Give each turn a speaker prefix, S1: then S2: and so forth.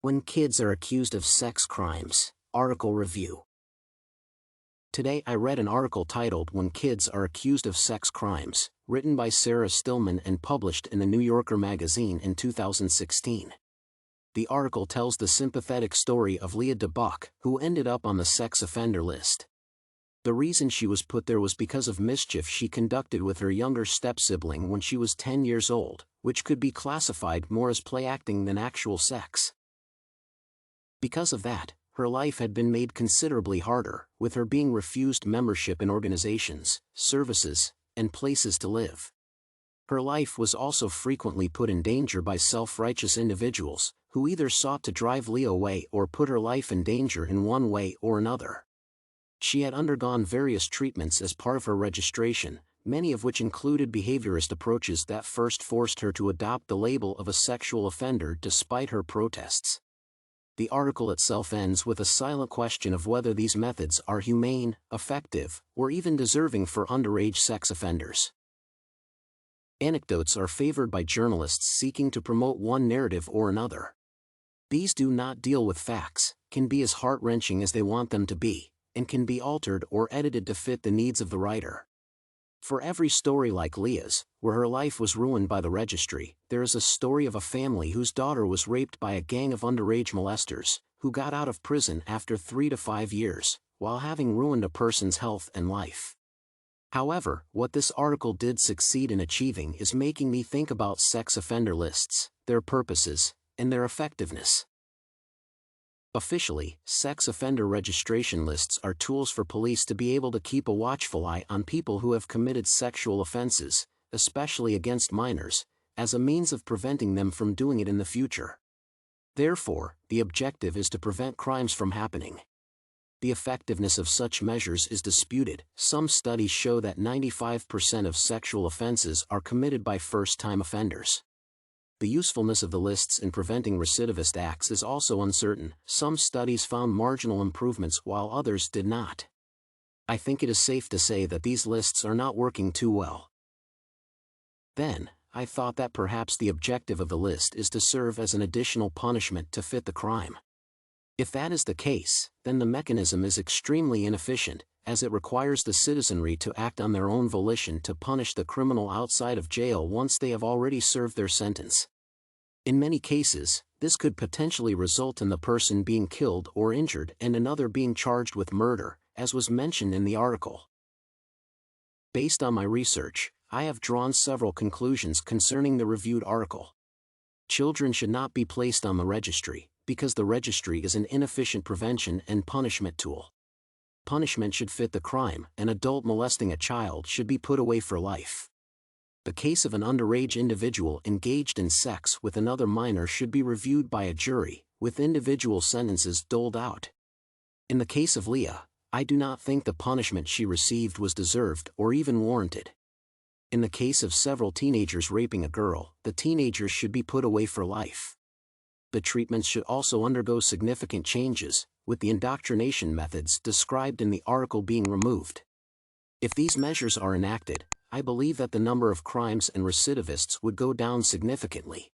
S1: When kids are accused of sex crimes, article review. Today I read an article titled When Kids Are Accused of Sex Crimes, written by Sarah Stillman and published in the New Yorker magazine in 2016. The article tells the sympathetic story of Leah DeBuc, who ended up on the sex offender list. The reason she was put there was because of mischief she conducted with her younger step-sibling when she was 10 years old, which could be classified more as play acting than actual sex. Because of that, her life had been made considerably harder, with her being refused membership in organizations, services, and places to live. Her life was also frequently put in danger by self-righteous individuals, who either sought to drive Leah away or put her life in danger in one way or another. She had undergone various treatments as part of her registration, many of which included behaviorist approaches that first forced her to adopt the label of a sexual offender despite her protests. The article itself ends with a silent question of whether these methods are humane, effective, or even deserving for underage sex offenders. Anecdotes are favored by journalists seeking to promote one narrative or another. These do not deal with facts, can be as heart-wrenching as they want them to be, and can be altered or edited to fit the needs of the writer. For every story like Leah's, where her life was ruined by the registry, there is a story of a family whose daughter was raped by a gang of underage molesters, who got out of prison after 3 to 5 years, while having ruined a person's health and life. However, what this article did succeed in achieving is making me think about sex offender lists, their purposes, and their effectiveness. Officially, sex offender registration lists are tools for police to be able to keep a watchful eye on people who have committed sexual offenses, especially against minors, as a means of preventing them from doing it in the future. Therefore, the objective is to prevent crimes from happening. The effectiveness of such measures is disputed. Some studies show that 95% of sexual offenses are committed by first-time offenders. The usefulness of the lists in preventing recidivist acts is also uncertain. Some studies found marginal improvements while others did not. I think it is safe to say that these lists are not working too well. Then, I thought that perhaps the objective of the list is to serve as an additional punishment to fit the crime. If that is the case, then the mechanism is extremely inefficient, as it requires the citizenry to act on their own volition to punish the criminal outside of jail once they have already served their sentence. In many cases, this could potentially result in the person being killed or injured and another being charged with murder, as was mentioned in the article. Based on my research, I have drawn several conclusions concerning the reviewed article. Children should not be placed on the registry, because the registry is an inefficient prevention and punishment tool. Punishment should fit the crime. An adult molesting a child should be put away for life. The case of an underage individual engaged in sex with another minor should be reviewed by a jury, with individual sentences doled out. In the case of Leah, I do not think the punishment she received was deserved or even warranted. In the case of several teenagers raping a girl, the teenagers should be put away for life. The treatments should also undergo significant changes, with the indoctrination methods described in the article being removed. If these measures are enacted, I believe that the number of crimes and recidivists would go down significantly.